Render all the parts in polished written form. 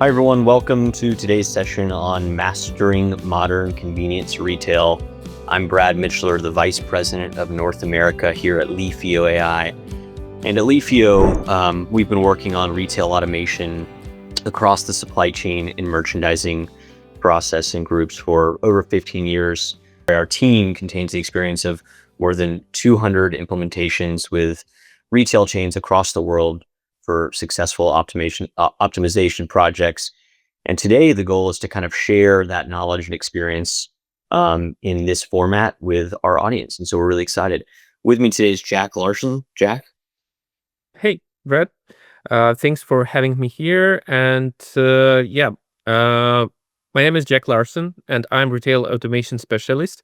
Hi, everyone. Welcome to today's session on mastering modern convenience retail. I'm Brad Mitchler, the Vice President of North America here at LEAFIO AI. And at LEAFIO, we've been working on retail automation across the supply chain and merchandising process and groups for over 15 years. Our team contains the experience of more than 200 implementations with retail chains across the world for successful optimization projects. And today, the goal is to kind of share that knowledge and experience in this format with our audience. And so we're really excited. With me today is Jack Larson. Jack? Hey, Brett. Thanks for having me here. And my name is Jack Larson, and I'm retail automation specialist.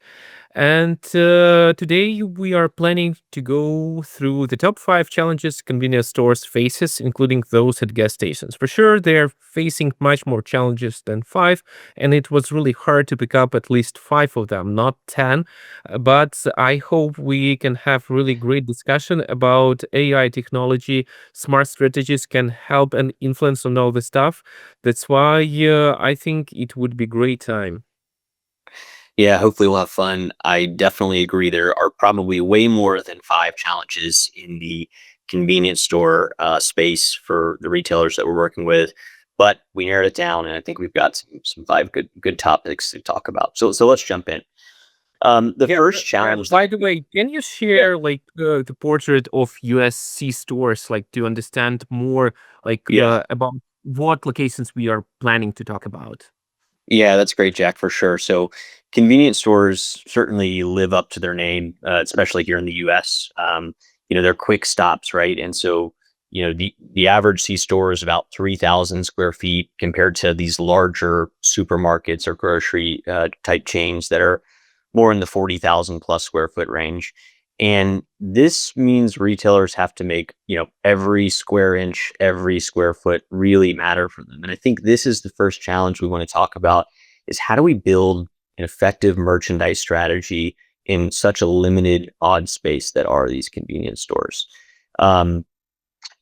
And today we are planning to go through the top 5 challenges convenience stores faces, including those at gas stations. For sure, they're facing much more challenges than 5, and it was really hard to pick up at least 5 of them, not 10. But I hope we can have really great discussion about AI technology. Smart strategies can help and influence on all this stuff. That's why I think it would be great time. Yeah, hopefully we'll have fun. I definitely agree. There are probably way more than 5 challenges in the convenience store space for the retailers that we're working with, but we narrowed it down, and I think we've got some 5 good topics to talk about. So let's jump in. The Yeah, first challenge. by the way, can you Yeah, share like the portrait of USC stores, like to understand more like yeah, about what locations we are planning to talk about? yeah. That's great, Jack, for sure. So convenience stores certainly live up to their name, especially here in the U.S. They're quick stops, right? And so the average C store is about 3,000 square feet compared to these larger supermarkets or grocery type chains that are more in the 40,000 plus square foot range. And this means retailers have to make, every square inch, every square foot really matter for them. And I think this is the first challenge we want to talk about is how do we build an effective merchandise strategy in such a limited odd space that are these convenience stores. Um,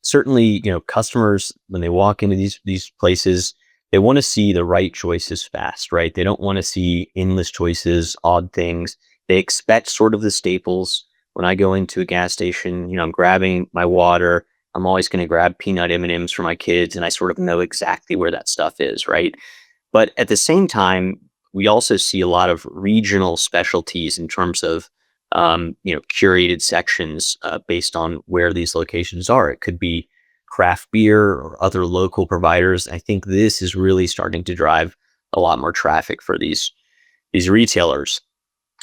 Certainly, customers when they walk into these places, they want to see the right choices fast, right? They don't want to see endless choices, odd things. They expect sort of the staples. When I go into a gas station, I'm grabbing my water. I'm always going to grab peanut M&Ms for my kids, and I sort of know exactly where that stuff is, right? But at the same time, we also see a lot of regional specialties in terms of curated sections based on where these locations are. It could be craft beer or other local providers. I think this is really starting to drive a lot more traffic for these retailers.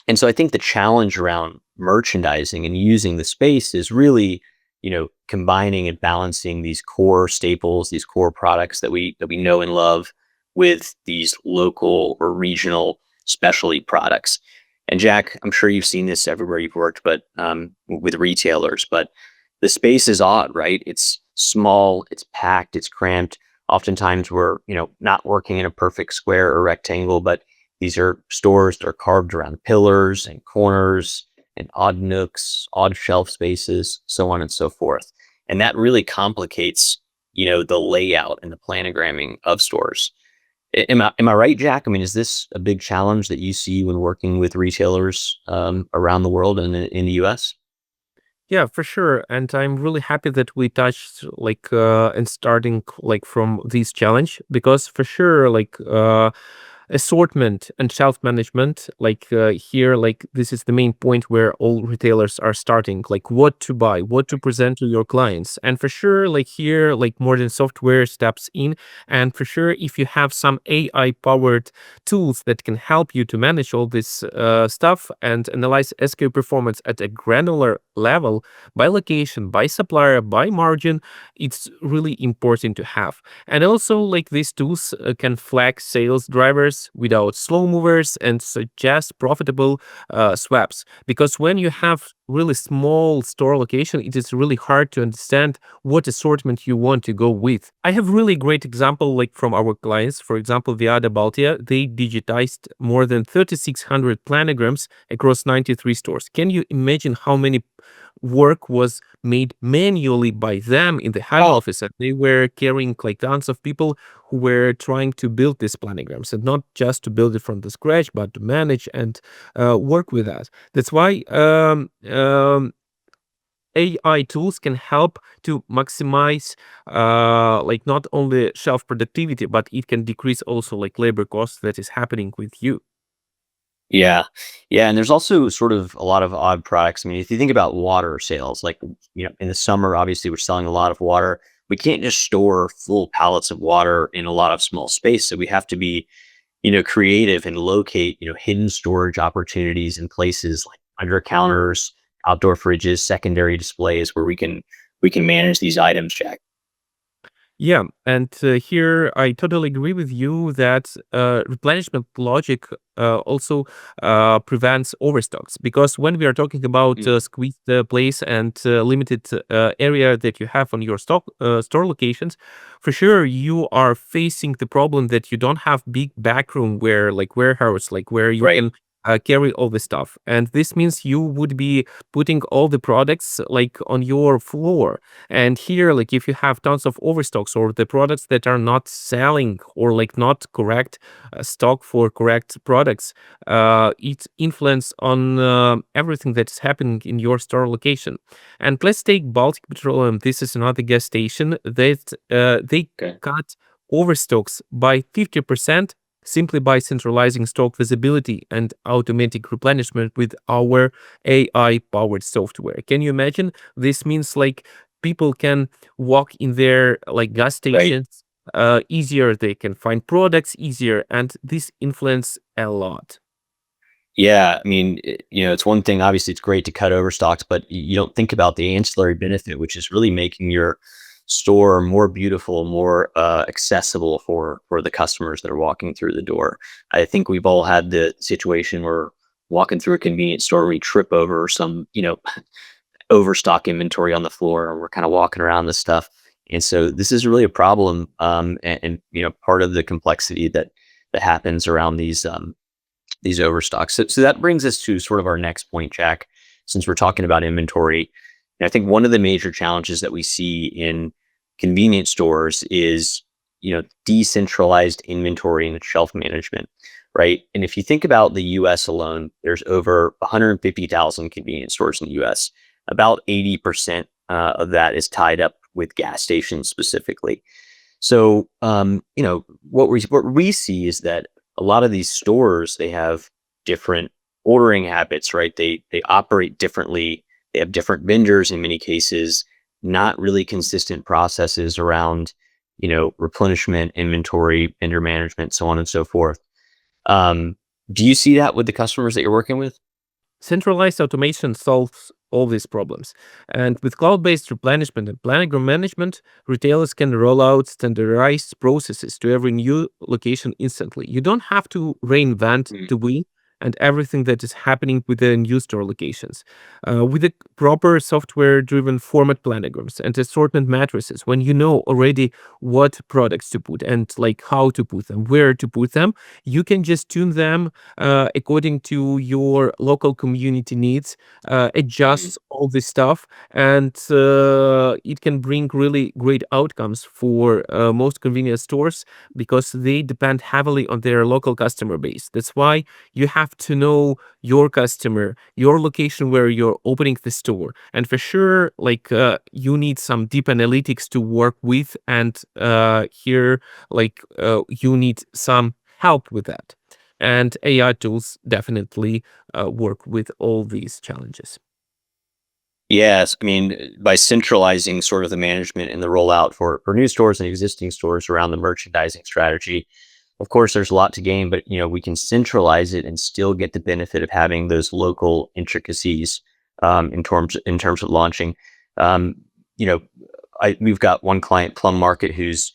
And so I think the challenge around merchandising and using the space is really, combining and balancing these core staples, these core products that we know and love with these local or regional specialty products. And Jack, I'm sure you've seen this everywhere you've worked, but with retailers, but the space is odd, right? It's small, it's packed, it's cramped. Oftentimes we're, not working in a perfect square or rectangle, but these are stores that are carved around pillars and corners and odd nooks, odd shelf spaces, so on and so forth. And that really complicates, the layout and the planogramming of stores. Am I right, Jack? I mean, is this a big challenge that you see when working with retailers around the world and in the US? Yeah, for sure. And I'm really happy that we touched like and starting like from this challenge because for sure assortment and shelf management here like this is the main point where all retailers are starting like what to buy, what to present to your clients. And for sure like here like modern software steps in, and for sure if you have some AI powered tools that can help you to manage all this stuff and analyze SKU performance at a granular level by location, by supplier, by margin, it's really important to have. And also, like these tools can flag sales drivers without slow movers and suggest profitable swaps. Because when you have really small store location, it is really hard to understand what assortment you want to go with. I have really great example like from our clients. For example, Viada Baltia, they digitized more than 3,600 planograms across 93 stores. Can you imagine how many work was made manually by them in the head office, and they were carrying like tons of people who were trying to build these planograms, and not just to build it from the scratch, but to manage and work with that. That's why AI tools can help to maximize like not only shelf productivity, but it can decrease also like labor costs that is happening with you. Yeah. Yeah, and there's also sort of a lot of odd products. I mean, if you think about water sales, like, in the summer, obviously, we're selling a lot of water. We can't just store full pallets of water in a lot of small space, so we have to be, creative and locate, hidden storage opportunities in places like under counters, outdoor fridges, secondary displays where we can manage these items, Jack. Yeah, and here I totally agree with you that replenishment logic also prevents overstocks, because when we are talking about Mm, squeezed place and limited area that you have on your store locations, for sure you are facing the problem that you don't have big backroom where like warehouse, like where you right. can carry all the stuff, and this means you would be putting all the products like on your floor. And here, like if you have tons of overstocks or the products that are not selling or like not correct stock for correct products, it influence on everything that's happening in your store location. And let's take Baltic Petroleum. This is another gas station that they Okay. cut overstocks by 50% simply by centralizing stock visibility and automatic replenishment with our AI powered software. Can you imagine? This means like people can walk in their like gas Right. stations easier, they can find products easier, and this influence a lot. Yeah, I mean, it's one thing. Obviously, it's great to cut overstocks, but you don't think about the ancillary benefit, which is really making your store more beautiful, more accessible for the customers that are walking through the door. I think we've all had the situation where walking through a convenience store, we trip over some, overstock inventory on the floor, and we're kind of walking around this stuff. And so this is really a problem, and part of the complexity that happens around these overstocks. So that brings us to sort of our next point, Jack. Since we're talking about inventory, and I think one of the major challenges that we see in convenience stores is, decentralized inventory and shelf management, right? And if you think about the U.S. alone, there's over 150,000 convenience stores in the U.S. About 80% of that is tied up with gas stations specifically. So, what we see is that a lot of these stores, they have different ordering habits, right? They operate differently. They have different vendors in many cases, not really consistent processes around, replenishment, inventory, vendor management, so on and so forth. Um, do you see that with the customers that you're working with? Centralized automation solves all these problems. And with cloud based replenishment and planogram management, retailers can roll out standardized processes to every new location instantly. You don't have to reinvent Mm, the wheel and everything that is happening with the new store locations. With the proper software driven format planograms and assortment matrices, when you know already what products to put and like how to put them, where to put them, you can just tune them according to your local community needs, mm, adjusts all this stuff, and it can bring really great outcomes for most convenience stores because they depend heavily on their local customer base. That's why you have to know your customer, your location where you're opening the store, and for sure, like you need some deep analytics to work with, and here, like you need some help with that. And AI tools definitely work with all these challenges. Yes, I mean, by centralizing sort of the management and the rollout for new stores and existing stores around the merchandising strategy, of course, there's a lot to gain, but we can centralize it and still get the benefit of having those local intricacies, in terms of launching. Um, you know, we've got one client, Plum Market, who's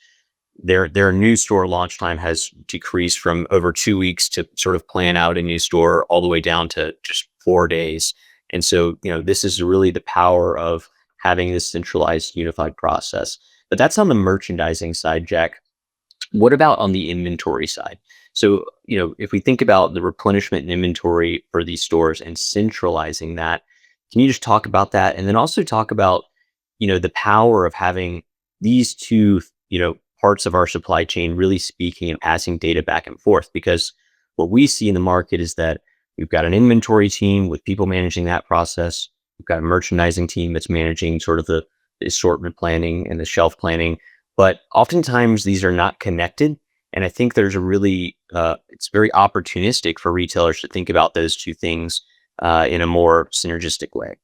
their new store launch time has decreased from over 2 weeks to sort of plan out a new store all the way down to just 4 days. And so, this is really the power of having this centralized, unified process. But that's on the merchandising side, Jack. What about on the inventory side? So, if we think about the replenishment and inventory for these stores and centralizing that, can you just talk about that? And then also talk about, the power of having these two, parts of our supply chain really speaking and passing data back and forth. Because what we see in the market is that we've got an inventory team with people managing that process. We've got a merchandising team that's managing sort of the assortment planning and the shelf planning, but oftentimes these are not connected. And I think there's a really, it's very opportunistic for retailers to think about those two things in a more synergistic way.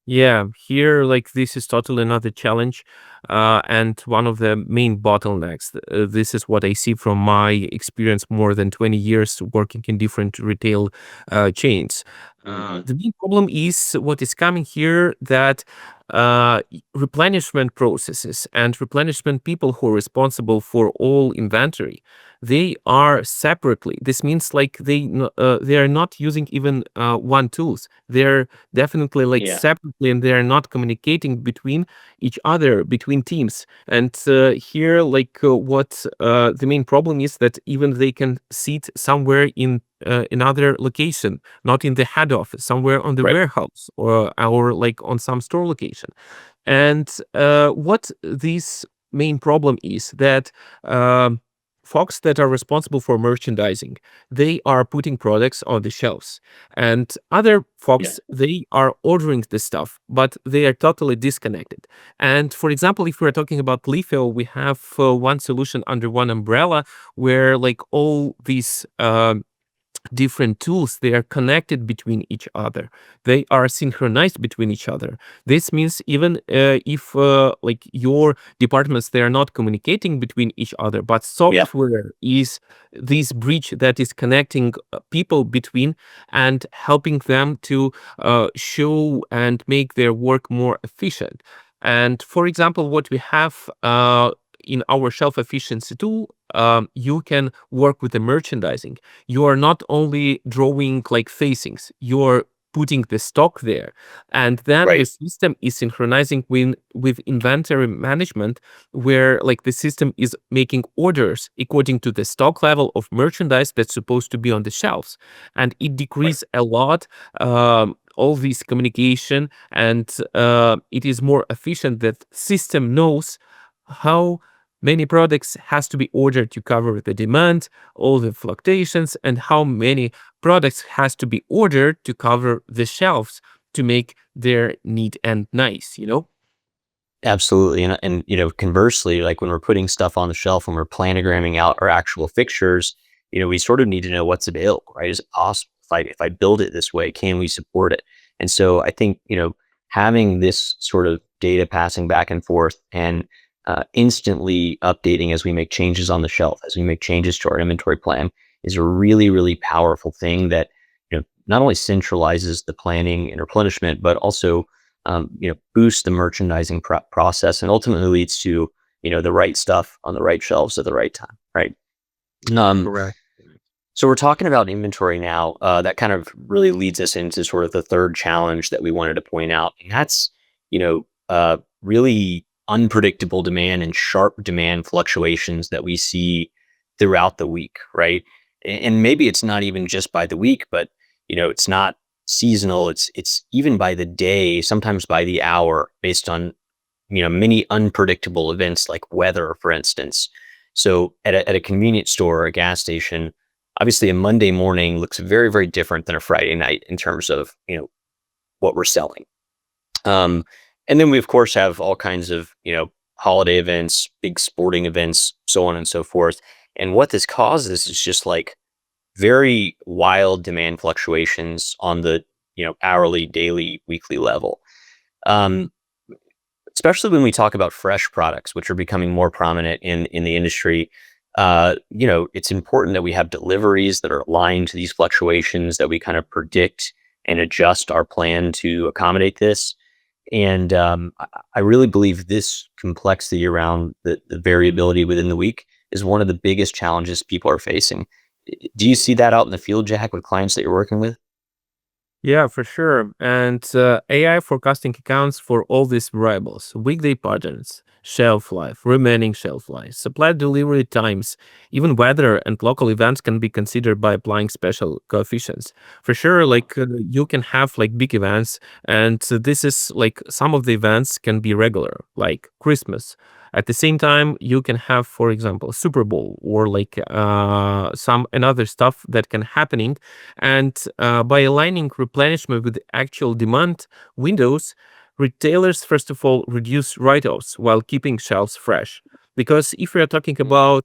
Yeah, here, like, this is totally another challenge, and one of the main bottlenecks. This is what I see from my experience, more than 20 years working in different retail chains. Hmm. The main problem is what is coming here, that replenishment processes and replenishment people who are responsible for all inventory, they are separately. This means, like, they are not using even one tools. They're definitely, like, Yeah. separately, and they're not communicating between each other, between teams. And here, like, what the main problem is, that even they can sit somewhere in another location, not in the head office, somewhere on the Right. warehouse, or like on some store location. And what this main problem is, that folks that are responsible for merchandising, they are putting products on the shelves, and other Yeah. folks, they are ordering the stuff, but they are totally disconnected. And for example, if we're talking about LEAFIO, we have one solution under one umbrella, where, like, all these different tools, they are connected between each other, they are synchronized between each other. This means, even if like, your departments, they are not communicating between each other, but Yeah. software is this bridge that is connecting people between, and helping them to show and make their work more efficient. And for example, what we have in our shelf efficiency tool, you can work with the merchandising. You are not only drawing, like, facings, you're putting the stock there, and then the Right. system is synchronizing with inventory management, where, like, the system is making orders according to the stock level of merchandise that's supposed to be on the shelves, and it Right. decreases a lot all this communication, and it is more efficient. That system knows how many products has to be ordered to cover the demand, all the fluctuations, and how many products has to be ordered to cover the shelves, to make their neat and nice. Absolutely. And conversely, like when we're putting stuff on the shelf, when we're planogramming out our actual fixtures, we sort of need to know what's available, right? Is it possible if I build it this way, can we support it? And so I think, having this sort of data passing back and forth and instantly updating as we make changes on the shelf, as we make changes to our inventory plan is a really, really powerful thing that, not only centralizes the planning and replenishment, but also boost the merchandising process and ultimately leads to, the right stuff on the right shelves at the right time. Right. Um, Correct. so we're talking about inventory now. That kind of really leads us into sort of the third challenge that we wanted to point out, and that's really unpredictable demand and sharp demand fluctuations that we see throughout the week, right? And maybe it's not even just by the week, but it's not seasonal. It's even by the day, sometimes by the hour, based on many unpredictable events like weather, for instance. So at a convenience store or a gas station, obviously a Monday morning looks very, very different than a Friday night in terms of, what we're selling. Um, and then we of course have all kinds of, holiday events, big sporting events, so on and so forth. And what this causes is just like very wild demand fluctuations on the, hourly, daily, weekly level. Um, Especially when we talk about fresh products, which are becoming more prominent in the industry. It's important that we have deliveries that are aligned to these fluctuations, that we kind of predict and adjust our plan to accommodate this. And I really believe this complexity around the variability within the week is one of the biggest challenges people are facing. Do you see that out in the field, Jack, with clients that you're working with? Yeah, for sure. And AI forecasting accounts for all these variables: weekday patterns, shelf life, remaining shelf life, supply delivery times, even weather and local events can be considered by applying special coefficients. For sure, like you can have like big events, and this is like some of the events can be regular, like Christmas. At the same time, you can have, for example, Super Bowl or like some another stuff that can happening, and by aligning replenishment with the actual demand windows, retailers, first of all, reduce write offs while keeping shelves fresh. Because if we are talking Mm. about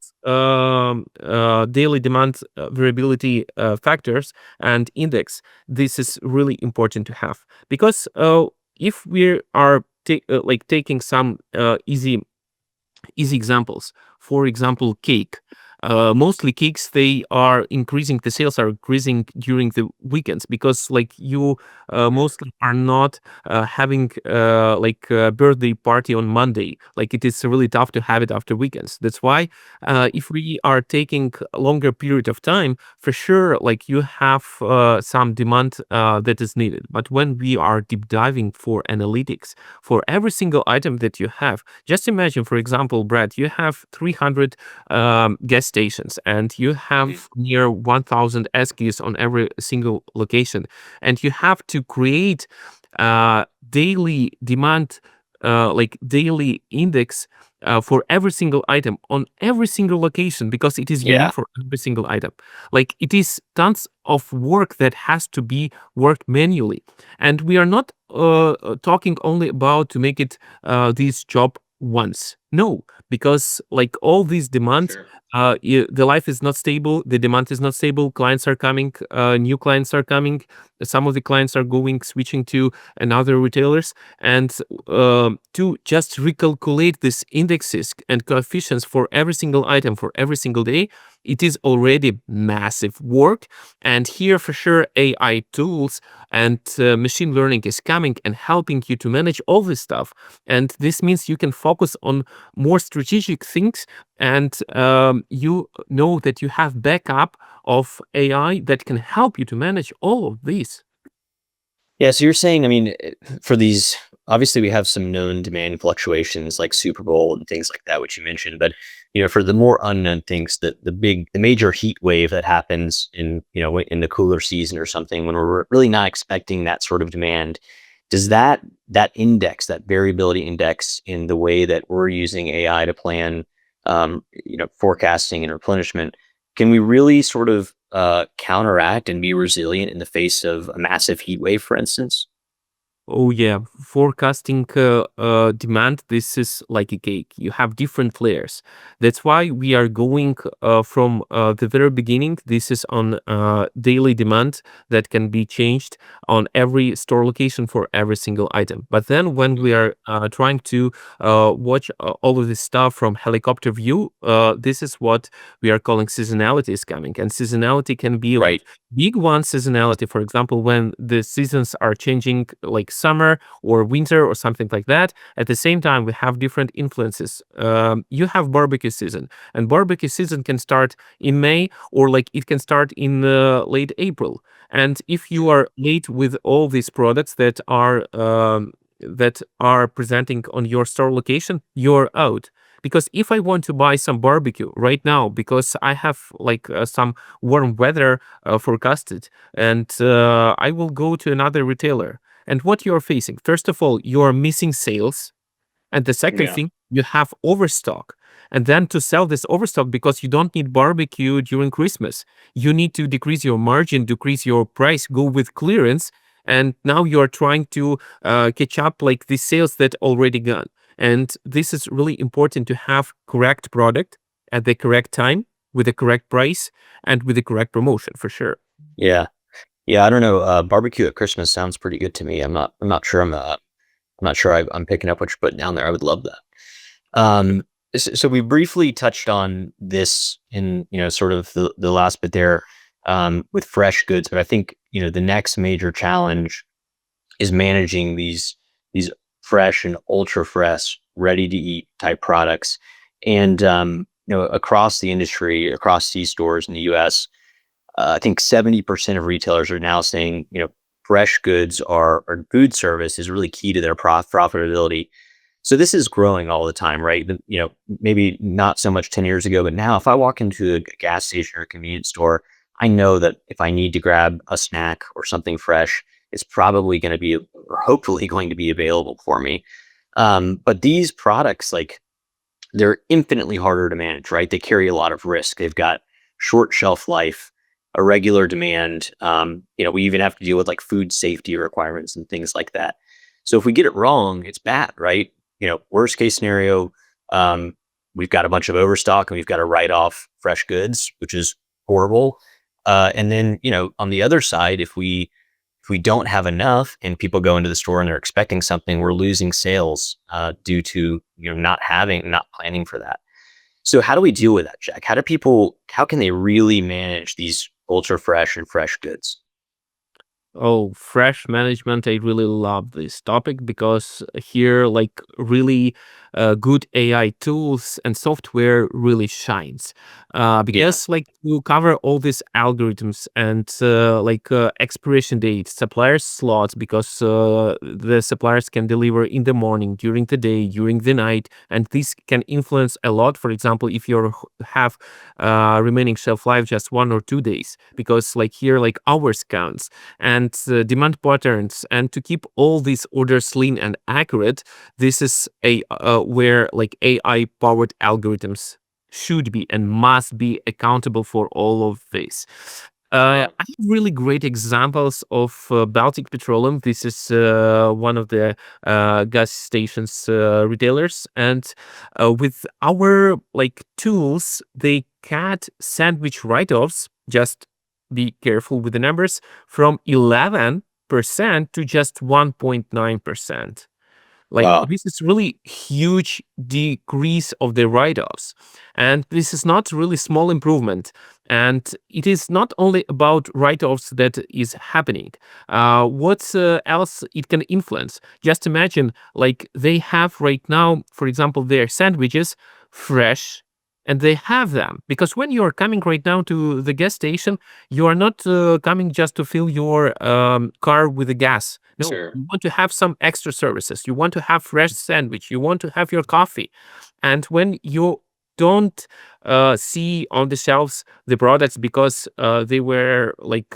daily demand variability factors and index, this is really important to have. Because if we are like taking some easy examples. For example, cake. Mostly cakes, they are increasing. The sales are increasing during the weekends because, like, you mostly are not having like a birthday party on Monday. Like, it is really tough to have it after weekends. That's why, if we are taking a longer period of time, for sure, like you have some demand that is needed. But when we are deep diving for analytics for every single item that you have, just imagine, for example, Brad, you have 300 gas stations and you Mhm. have near 1,000 SKUs on every single location, and you have to create daily demand, like daily index for every single item on every single location because it is unique Yeah, for every single item. Like it is tons of work that has to be worked manually, and we are not talking only about to make it this job once. No, because like all these demands, sure. the life is not stable, the demand is not stable. Clients are coming, new clients are coming. Some of the clients are going switching to another retailers, and to just recalculate these indexes and coefficients for every single item for every single day, it is already massive work. And here, for sure, AI tools and machine learning is coming and helping you to manage all this stuff. And this means you can focus on more strategic things, and you know that you have backup of AI that can help you to manage all of these. Yeah, so you're saying, I mean, for these, obviously we have some known demand fluctuations like Super Bowl and things like that, which you mentioned, but for the more unknown things, the major heat wave that happens in in the cooler season or something when we're really not expecting that sort of demand, does that index, that variability index in the way that we're using AI to plan, forecasting and replenishment, can we really sort of counteract and be resilient in the face of a massive heat wave, for instance? Oh yeah, forecasting demand. This is like a cake. You have different layers. That's why we are going from the very beginning. This is on daily demand that can be changed on every store location for every single item. But then when we are trying to watch all of this stuff from helicopter view, this is what we are calling seasonality is coming. And seasonality can be Right. like big one seasonality, for example, when the seasons are changing, like summer or winter or something like that. At the same time, we have different influences. You have barbecue season, and barbecue season can start in May, or like it can start in late April. And if you are late with all these products that are presenting on your store location, you're out. Because if I want to buy some barbecue right now, because I have like some warm weather forecasted, and I will go to another retailer. And what you're facing, first of all, you're missing sales, and the second Yeah. thing, you have overstock. And then to sell this overstock, because you don't need barbecue during Christmas, you need to decrease your margin, decrease your price, go with clearance. And now you are trying to catch up like the sales that already gone. And this is really important to have correct product at the correct time with the correct price and with the correct promotion for sure. Yeah. Yeah. I don't know. Barbecue at Christmas sounds pretty good to me. I'm not sure. I'm not sure I'm picking up what you're putting down there. I would love that. So we briefly touched on this in sort of the last bit there, with fresh goods, but I think the next major challenge is managing these fresh and ultra fresh, ready to eat type products, and across the industry, across C stores in the U.S. I think 70% of retailers are now saying fresh goods are or food service is really key to their profitability. So this is growing all the time, right? Maybe not so much 10 years ago, but now if I walk into a gas station or a convenience store, I know that if I need to grab a snack or something fresh, it's probably going to be, or hopefully going to be available for me. But these products, like they're infinitely harder to manage, right? They carry a lot of risk. They've got short shelf life, irregular demand. We even have to deal with like food safety requirements and things like that. So if we get it wrong, it's bad, right? Worst case scenario, we've got a bunch of overstock and we've got to write off fresh goods, which is horrible. And then, on the other side, if we don't have enough and people go into the store and they're expecting something, we're losing sales due to not planning for that. So how do we deal with that, Jack? How can they really manage these ultra fresh and fresh goods? Oh, fresh management. I really love this topic because here, like, really good AI tools and software really shines. Yeah, Because, like, you cover all these algorithms and, expiration dates, supplier slots, because the suppliers can deliver in the morning, during the day, during the night, and this can influence a lot. For example, if you have remaining shelf life just 1 or 2 days, because, like, here, like, hours counts and demand patterns, and to keep all these orders lean and accurate, this is a where, like, AI powered algorithms should be and must be accountable for all of this. wow. I have really great examples of Baltic Petroleum. This is one of the gas stations retailers, and with our, like, tools, they cut sandwich write-offs. Just be careful with the numbers, from 11% to just 1.9%. Like, Wow. this is really huge decrease of the write-offs, and this is not really small improvement. And it is not only about write-offs that is happening. What else it can influence? Just imagine, like, they have right now, for example, their sandwiches fresh, and they have them because when you are coming right now to the gas station, you are not coming just to fill your car with the gas. No, Sure. you want to have some extra services. You want to have fresh sandwich. You want to have your coffee. And when you don't see on the shelves the products because they were like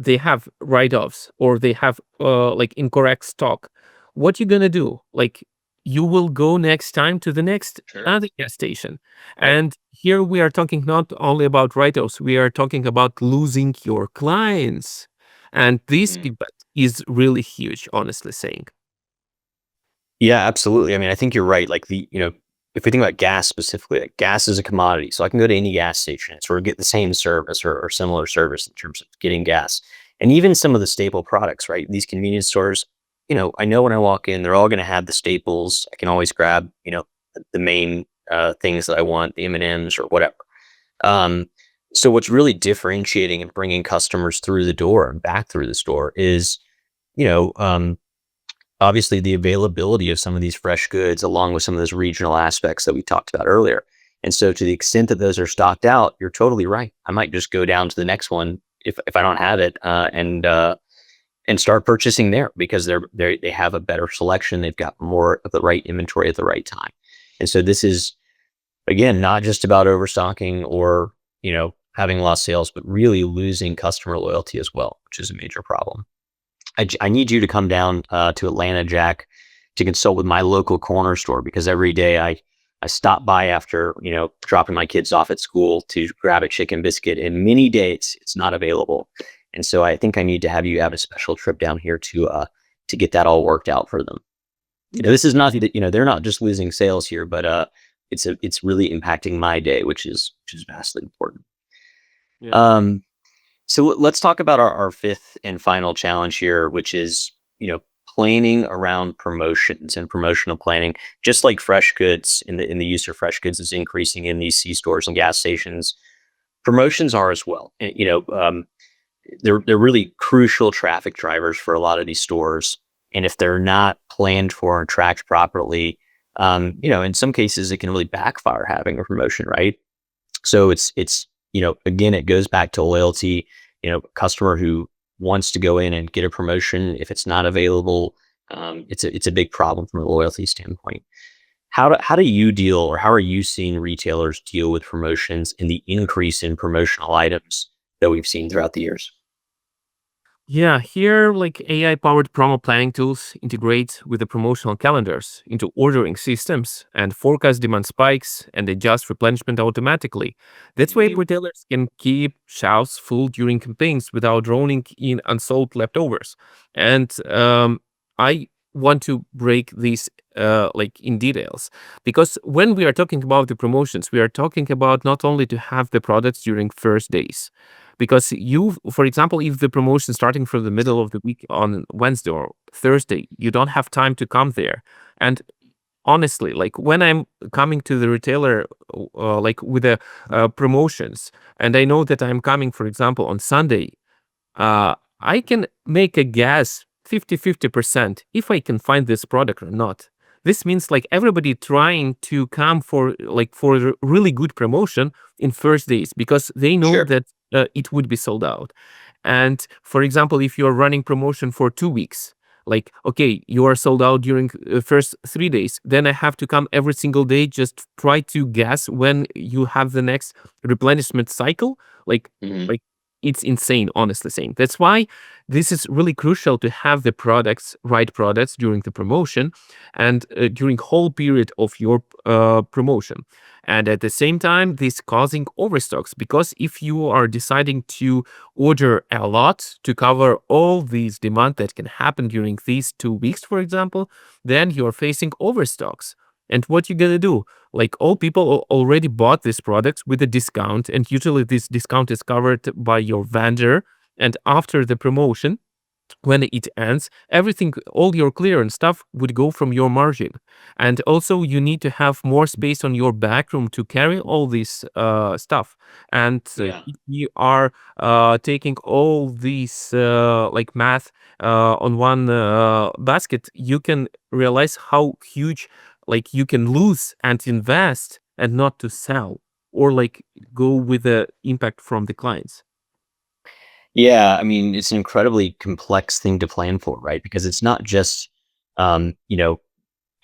they have write-offs or they have like incorrect stock, what you gonna do? Like, you will go next time to the next Sure. other gas station. Right. And here we are talking not only about write-offs, we are talking about losing your clients. And this impact is really huge, honestly saying. Yeah, absolutely. I mean, I think you're right. Like if we think about gas specifically, like gas is a commodity. So I can go to any gas station and sort of get the same service or similar service in terms of getting gas. And even some of the staple products, right? These convenience stores, I know when I walk in, they're all going to have the staples. I can always grab, the main things that I want, the M&Ms or whatever. Um, so what's really differentiating and bringing customers through the door and back through the store is, you know, um, obviously the availability of some of these fresh goods along with some of those regional aspects that we talked about earlier. And so to the extent that those are stocked out, you're totally right. I might just go down to the next one if I don't have it, and start purchasing there because they have a better selection. They've got more of the right inventory at the right time. And so this is again not just about overstocking or, having lost sales, but really losing customer loyalty as well, which is a major problem. I need you to come down to Atlanta, Jack, to consult with my local corner store because every day I stop by after dropping my kids off at school to grab a chicken biscuit. And many days it's not available, and so I think I need to have you have a special trip down here to get that all worked out for them. This is not that they're not just losing sales here, but it's really impacting my day, which is vastly important. Yeah. Um, so let's talk about our fifth and final challenge here, which is, planning around promotions and promotional planning. Just like fresh goods in the use of fresh goods is increasing in these C stores and gas stations, promotions are as well. And, they're really crucial traffic drivers for a lot of these stores. And if they're not planned for and tracked properly, in some cases it can really backfire having a promotion, right? So it's again, it goes back to loyalty. Customer who wants to go in and get a promotion. If it's not available, it's a big problem from a loyalty standpoint. How do you deal, or how are you seeing retailers deal with promotions and the increase in promotional items that we've seen throughout the years? Yeah, here like AI powered promo planning tools integrate with the promotional calendars into ordering systems and forecast demand spikes and adjust replenishment automatically. That's why retailers can keep shelves full during campaigns without droning in unsold leftovers. And I want to break these like in details, because when we are talking about the promotions, we are talking about not only to have the products during first days, because you, for example, if the promotion starting from the middle of the week on Wednesday or Thursday, you don't have time to come there. And honestly, like when I'm coming to the retailer like with the promotions, and I know that I'm coming, for example, on Sunday, I can make a guess 50-50% if I can find this product or not. This means like everybody trying to come for a really good promotion in first days, because they know Sure. that it would be sold out. And for example, if you're running promotion for 2 weeks, like, okay, you are sold out during first 3 days, then I have to come every single day, just try to guess when you have the next replenishment cycle. Like, Mhm. like it's insane, honestly saying. That's why this is really crucial to have the right products during the promotion and during whole period of your promotion. And at the same time, this causing overstocks, because if you are deciding to order a lot to cover all these demand that can happen during these 2 weeks, for example, then you're facing overstocks. And what you gonna do? Like all people already bought these products with a discount, and usually this discount is covered by your vendor. And after the promotion, when it ends, everything, all your clearance stuff would go from your margin. And also, you need to have more space on your back room to carry all this stuff. And Yeah. if you are taking all these like math on one basket, you can realize how huge like you can lose and invest and not to sell, or like go with the impact from the clients. Yeah, I mean, it's an incredibly complex thing to plan for, right? Because it's not just, you know,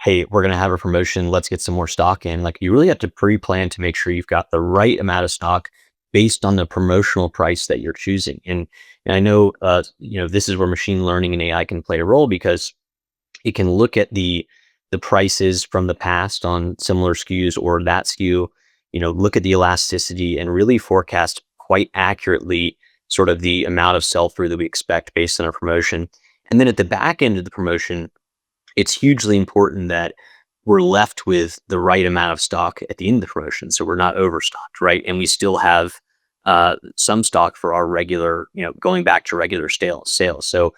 hey, we're going to have a promotion. Let's get some more stock in. Like, you really have to pre-plan to make sure you've got the right amount of stock based on the promotional price that you're choosing. And I know, this is where machine learning and AI can play a role, because it can look at the prices from the past on similar SKUs or that SKU, look at the elasticity and really forecast quite accurately sort of the amount of sell through that we expect based on our promotion. And then at the back end of the promotion, it's hugely important that we're left with the right amount of stock at the end of the promotion. So we're not overstocked, right? And we still have some stock for our regular, going back to regular sales. So,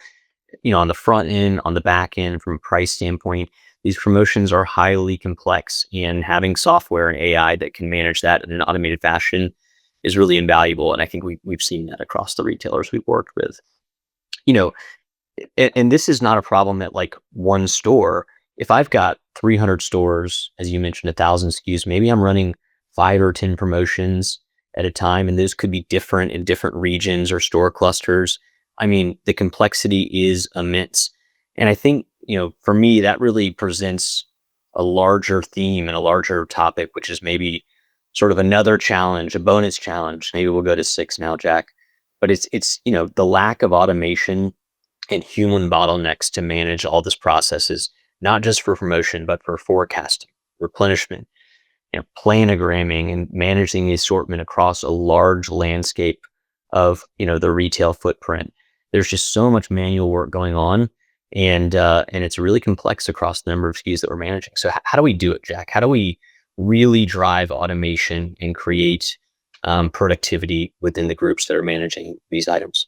on the front end, on the back end, from a price standpoint, these promotions are highly complex, and having software and AI that can manage that in an automated fashion is really invaluable. And I think we've seen that across the retailers we've worked with. You know, and this is not a problem at like one store. If I've got 300 stores, as you mentioned, 1,000 SKUs, maybe I'm running 5 or 10 promotions at a time, and those could be different in different regions or store clusters. I mean, the complexity is immense. And I think, for me, that really presents a larger theme and a larger topic, which is maybe sort of another challenge, a bonus challenge. Maybe we'll go to six now, Jack. But it's the lack of automation and human bottlenecks to manage all this processes, not just for promotion, but for forecasting, replenishment, planogramming, and managing the assortment across a large landscape of, the retail footprint. There's just so much manual work going on, and it's really complex across the number of SKUs that we're managing. So how do we do it, Jack? How do we really drive automation and create productivity within the groups that are managing these items?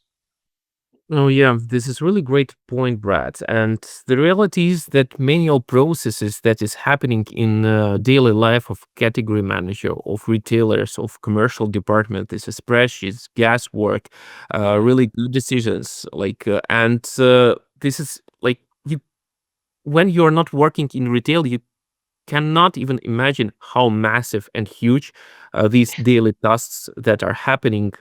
Oh yeah, this is really great point, Brad. And the reality is that manual processes that is happening in daily life of category manager, of retailers, of commercial department, this is spreadsheets, guesswork, really good decisions. And this is like you, when you're not working in retail, you cannot even imagine how massive and huge these daily tasks that are happening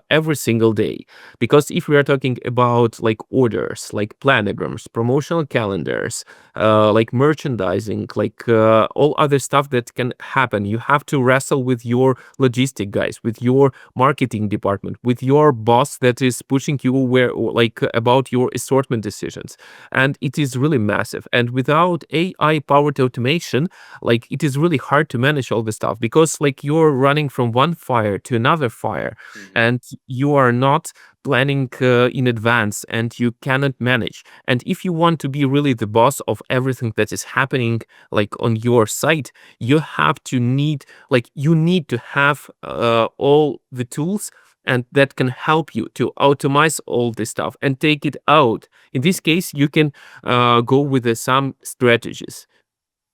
every single day. Because if we are talking about like orders, like planograms, promotional calendars, like merchandising, like all other stuff that can happen, you have to wrestle with your logistic guys, with your marketing department, with your boss that is pushing you where like about your assortment decisions. And it is really massive. And without AI powered automation, like it is really hard to manage all this stuff, because like you're running from one fire to another fire, Mhm. and you are not planning in advance, and you cannot manage. And if you want to be really the boss of everything that is happening like on your site, you have to need like you need to have all the tools and that can help you to automate all this stuff and take it out. In this case, you can go with some strategies,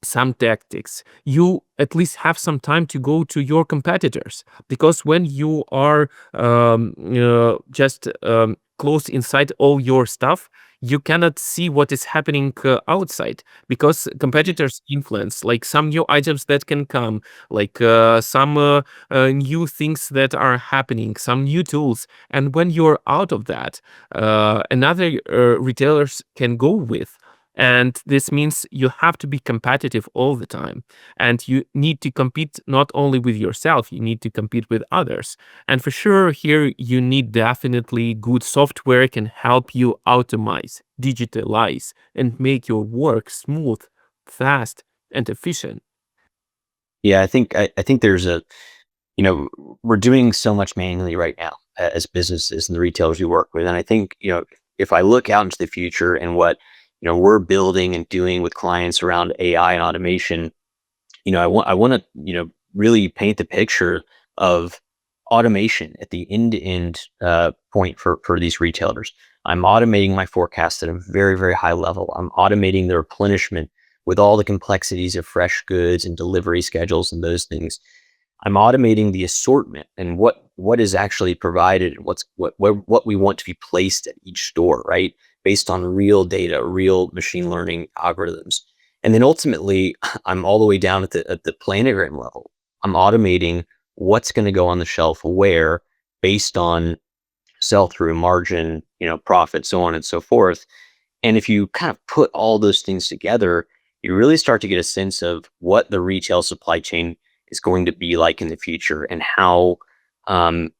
some tactics. You at least have some time to go to your competitors, because when you are just close inside all your stuff, you cannot see what is happening outside, because competitors influence like some new items that can come, like some new things that are happening, some new tools. And when you're out of that, another retailers can go with. And this means you have to be competitive all the time. And you need to compete not only with yourself, you need to compete with others. And for sure, here you need definitely good software can help you automate, digitalize, and make your work smooth, fast, and efficient. Yeah, I think there's a you know we're doing so much manually right now as businesses and the retailers we work with, and I think if I look out into the future and what we're building and doing with clients around AI and automation, I want to really paint the picture of automation at the end-to-end point for these retailers. I'm automating my forecast at a very, very high level. I'm automating the replenishment with all the complexities of fresh goods and delivery schedules and those things. I'm automating the assortment and what is actually provided and what we want to be placed at each store, right? Based on real data, real machine learning algorithms. And then ultimately, I'm all the way down at the planogram level. I'm automating what's going to go on the shelf where, based on sell through, margin, profit, so on and so forth. And if you kind of put all those things together, you really start to get a sense of what the retail supply chain is going to be like in the future, and how um,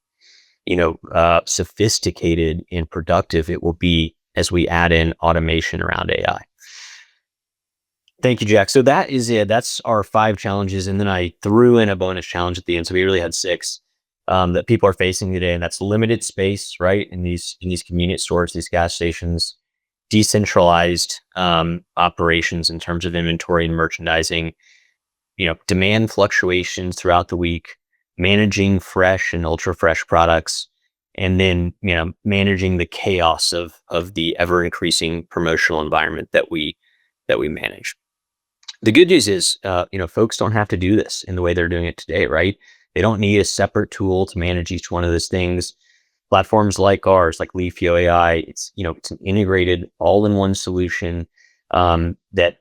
sophisticated and productive it will be as we add in automation around AI. Thank you, Jack. So that is it. That's our 5 challenges, and then I threw in a bonus challenge at the end. So we really had 6 that people are facing today, and that's limited space, right? In these convenience stores, these gas stations, decentralized operations in terms of inventory and merchandising, demand fluctuations throughout the week, managing fresh and ultra fresh products, and then managing the chaos of the ever increasing promotional environment that we manage. The good news is, folks don't have to do this in the way they're doing it today, right? They don't need a separate tool to manage each one of those things. Platforms like ours, like LEAFIO AI, it's an integrated, all-in-one solution that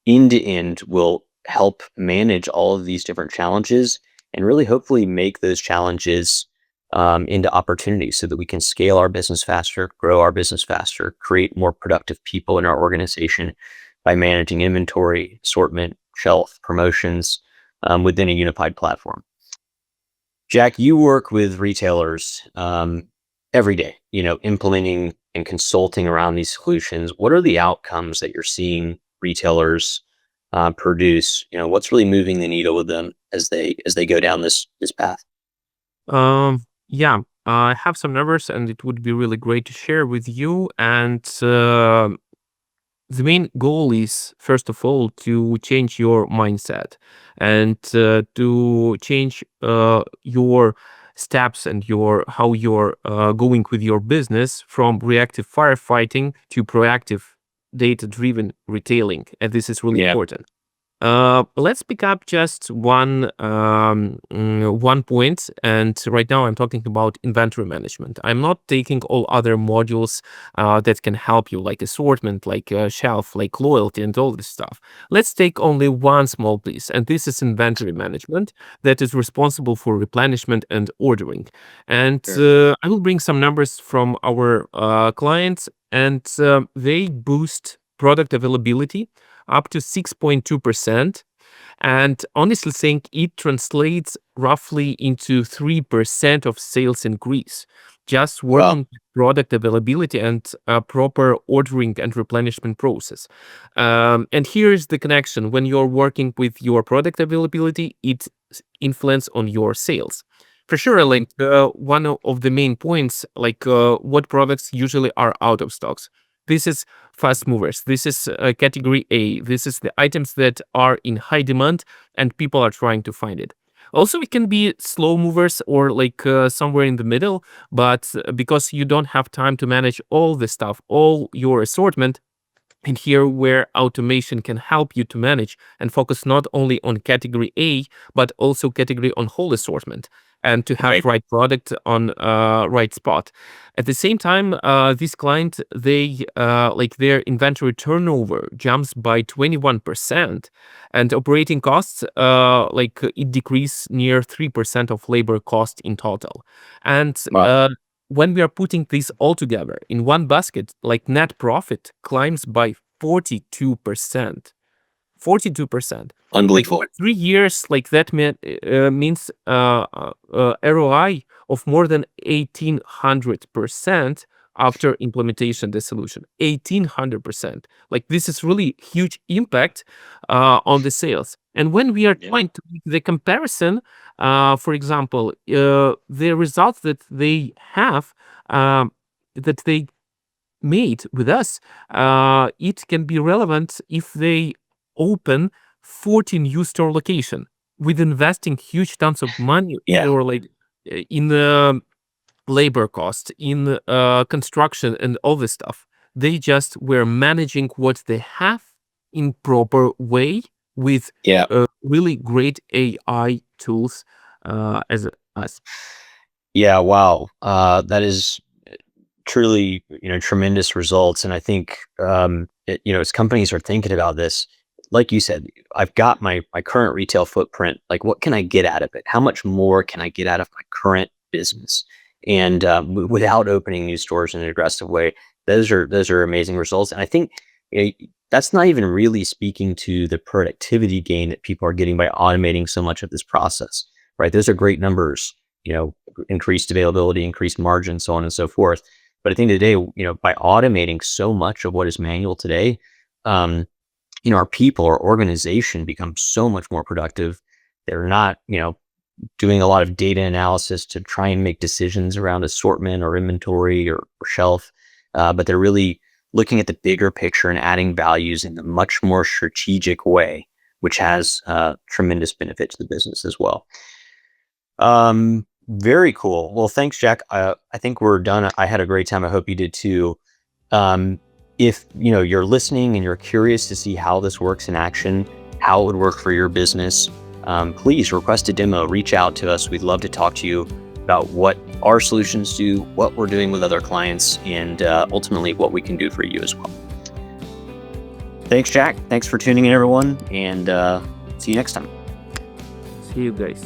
end to end will help manage all of these different challenges and really hopefully make those challenges into opportunities so that we can scale our business faster, grow our business faster, create more productive people in our organization by managing inventory, assortment, shelf, promotions within a unified platform. Jack, you work with retailers every day, implementing and consulting around these solutions. What are the outcomes that you're seeing retailers produce? What's really moving the needle with them as they go down this path? Yeah, I have some numbers, and it would be really great to share with you. And the main goal is, first of all, to change your mindset, and to change your steps and your how you're going with your business from reactive firefighting to proactive data driven retailing. And this is really Yeah. important. Let's pick up just one point, and right now I'm talking about inventory management. I'm not taking all other modules that can help you, like assortment, like shelf, like loyalty, and all this stuff. Let's take only one small piece, and this is inventory management that is responsible for replenishment and ordering. And Sure. I will bring some numbers from our clients, and they boost product availability up to 6.2%. And honestly saying, it translates roughly into 3% of sales increase. Just Wow. working with product availability and proper ordering and replenishment process. And here is the connection. When you're working with your product availability, it influence on your sales. For sure, like one of the main points, like what products usually are out of stocks. This is fast movers. This is category A. This is the items that are in high demand and people are trying to find it. Also, it can be slow movers or like somewhere in the middle, but because you don't have time to manage all the stuff, all your assortment, and here where automation can help you to manage and focus not only on category A, but also category on whole assortment and to have Right. right product on right spot. At the same time, this client, they like their inventory turnover jumps by 21% and operating costs, like it decrease near 3% of labor cost in total. And Wow. when we are putting this all together in one basket, like net profit climbs by 42%. 42%. Like over Unbelievable. 3 years, like that means ROI of more than 1800% after implementation the solution. 1800%. Like this is really huge impact on the sales. And when we are Yeah. trying to make the comparison, for example, the results that they have, that they made with us, it can be relevant if they open 14 new store location with investing huge tons of money Yeah. for like in labor cost, in construction and all this stuff. They just were managing what they have in proper way with Yeah. really great AI tools as us. Yeah. Wow. That is truly, tremendous results. And I think, as companies are thinking about this, like you said, I've got my current retail footprint. Like, what can I get out of it? How much more can I get out of my current business? And without opening new stores in an aggressive way, those are amazing results. And I think that's not even really speaking to the productivity gain that people are getting by automating so much of this process, right? Those are great numbers. Increased availability, increased margin, so on and so forth. But at the end of the day, by automating so much of what is manual today, um, our people, our organization becomes so much more productive. They're not, doing a lot of data analysis to try and make decisions around assortment or inventory or shelf, but they're really looking at the bigger picture and adding values in a much more strategic way, which has tremendous benefit to the business as well. Very cool. Well, thanks, Jack. I think we're done. I had a great time. I hope you did too. Um, if you're listening and you're curious to see how this works in action, how it would work for your business, please request a demo. Reach out to us. We'd love to talk to you about what our solutions do, what we're doing with other clients, and ultimately what we can do for you as well. Thanks, Jack. Thanks for tuning in, everyone, and see you next time. See you guys.